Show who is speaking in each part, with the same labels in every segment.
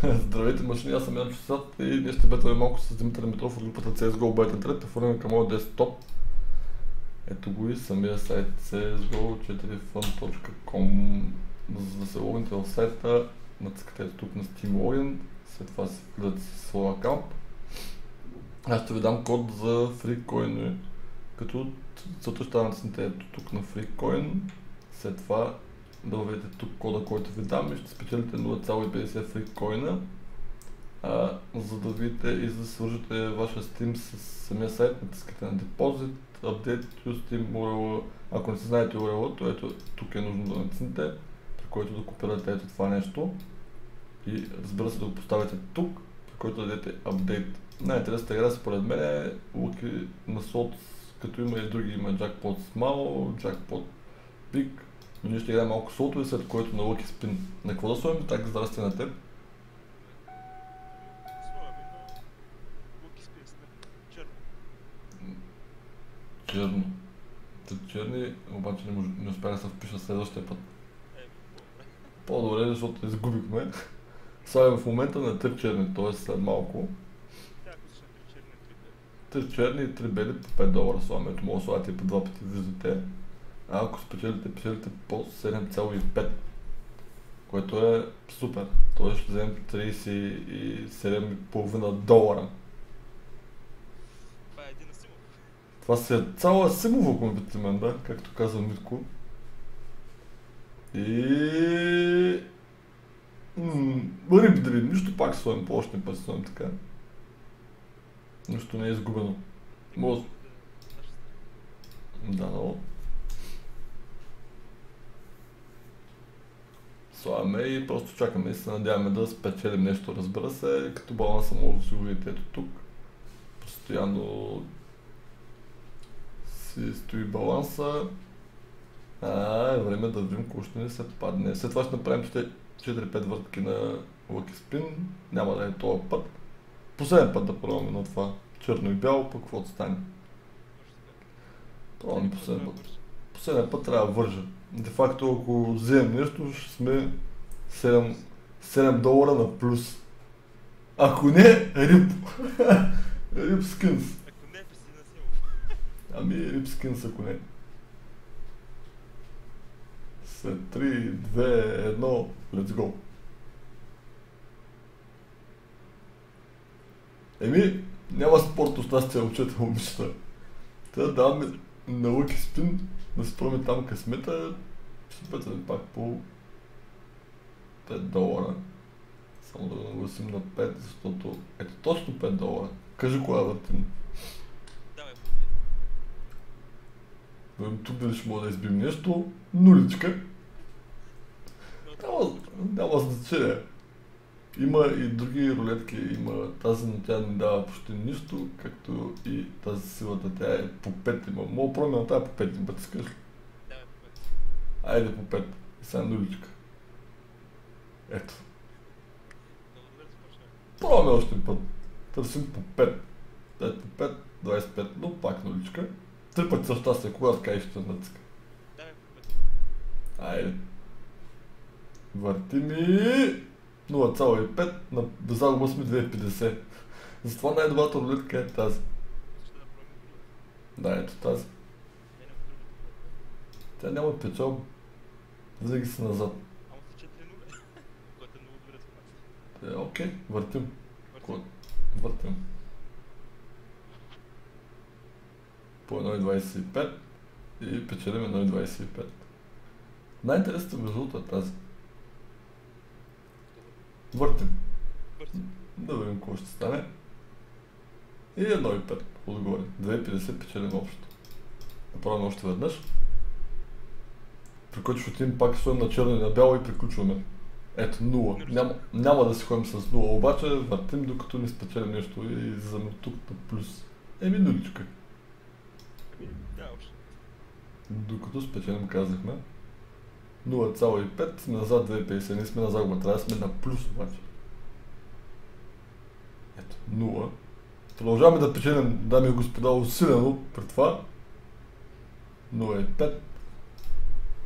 Speaker 1: Здравейте машини, аз съм Ян Чусат и днес ще бетваме малко с Димитър Димитров от групата CSGO Beta 3, форумът към моят десктоп. Ето го и самия сайт csgo4fun.com. За да се логните в сайта, натискате тук на Steam Login, след това си влизате със своя акаунт. Аз ще ви дам код за FreeCoin, като целта ще натиснете ето тук на FreeCoin, след това да въведете тук кода, който ви дам и ще спечелите 0,50 FreeCoin, за да видите и за да свържете вашия Steam с самия сайт, натискате на Deposit, Update to Steam URL. Ако не си знаете URL, то ето тук е нужно да натиснете, при който да копирате ето това нещо и разбира се да го поставите тук, при който да дадете Update. Най-интересната игра според мен е Lucky на Slots, като има и други, има Jackpot Small, Jackpot Big, но ние ще играем малко слотове, след което на Lucky Spin. На какво да сложим? Так, здрасти на теб. Черно. Черни, обаче не успях да се впиша следващия път. По-добре, защото изгубихме. Слагаме в момента на 3 черни, т.е. след малко. 3 черни и 3 бели по 5 долара слагаме. Ето мога да слагате и по 2 пъти, виждате. А ако спечелите, печелите по 7,5, което е супер. Т.е. ще вземем 37,5 долара. Това си е цяла Симова комбитимент, да, както казва Митко. И... Риб, нищо пак сложим, по още път сложим така. Нищо не е изгубено. Може... Да, но... Слагаме и просто чакаме и се надяваме да спечелим нещо, разбира се, като баланса може да си го видите ето тук. Постоянно си стои баланса. Е време да видим какво ще ни се падне. След това ще направим 4-5 въртки на Lucky Spin. Няма да е този път. Последен път да пробваме на това черно и бяло, пък каквото стане. Пробваме последен път. Последен път трябва да вържа. Де факто ако вземем нещо, ще сме 7 долара на плюс. Ако не, рип. Рип скинс. Ами рип скинс ако не. След 3, 2, 1, let's go. Еми, няма спорт, остасти учете момичета. Та даваме на Lucky Spin, да спробваме там късмета, ще пътваме пак по 5 долара. Само да го нагласим на 5, защото ето точно 5 долара. Кажи коя въртим. Тук дали ще мога да избим нещо, нуличка. Няма значение. Има и други рулетки, има тази, но тя не дава почти нищо, както и тази силата, тя е по 5 има. Мога пробваме на тази по 5 път, искаш ли?
Speaker 2: Да, по 5.
Speaker 1: Айде по 5. И сега нуличка. Ето. Пробваме още път. Търсим по 5. Дай по 5, 25, но пак нуличка. 3 пъти също щастие, кога така и ще натиска.
Speaker 2: Да, по 5.
Speaker 1: Айде. Въртим и... 0,5, на загуба сме 2,50. Затова най-добрата рулетка е тази. Да, ето тази. Тя няма печал. Винаги си назад.
Speaker 2: Ама са 4-0, което е много добре за нас.
Speaker 1: Окей, въртим. Въртим. По 1,25 и печелим 1,25. Най-интересната резултат е тази. Въртим. Да видим какво ще стане. И 1,5 отгоре. 2,50 печелим общо. Направим още веднъж. При който ще отидем пак стоим на черно и на бяло и приключваме. Ето 0. Няма да си ходим с 0, обаче въртим докато не спечелим нещо и излизаме тук на плюс. Еми нуличка.
Speaker 2: Да, още.
Speaker 1: Докато спечелим казахме. 0,5 сме назад 2,50, не сме на загуба, трябва да сме на плюс обаче. Ето, 0. Продължаваме да печелим, дами и господа, усилено при това. 0,5.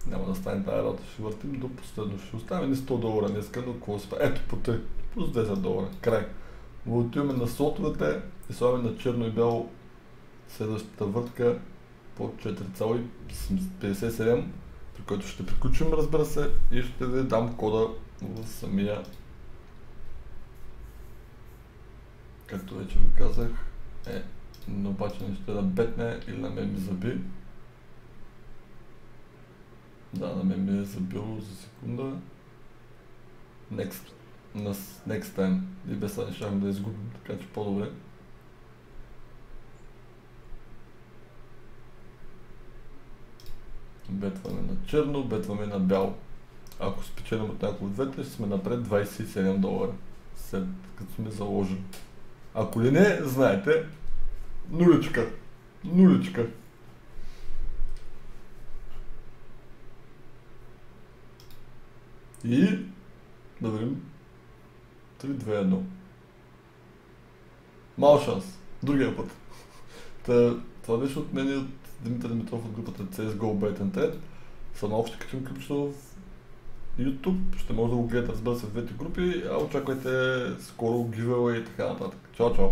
Speaker 1: Няма да стане тази работа, ще въртим до последно. Ще оставим ни 100 долара днеска, но какво се прави? Ето по 3. Плюс 10 долара. Край. Отиваме на слотовете и слагаме на черно и бяло следващата въртка по 4,57, при който ще приключим, разбира се, и ще ви дам кода в самия, както вече ви казах, но обаче не ще да бетне или на мен ми заби. Да, на мен ми е забило за секунда. Next time. И без това не щяхме да изгубим, така че по-добре. Бетваме на черно, бетваме на бяло. Ако спечелим от някои от двете, ще сме напред 27 долара. След като сме заложили. Ако ли не, знаете, нуличка. Нуличка. И да видим 3-2-1. Мал шанс. Другия път. Това беше от мен и от Димитър Димитров от групата CSGO Bet and Trade. Само ще качим клипчето в YouTube. Ще може да го гледате, разбира се, в двете групи. А очаквайте скоро giveaway и така нататък. Чао, чао!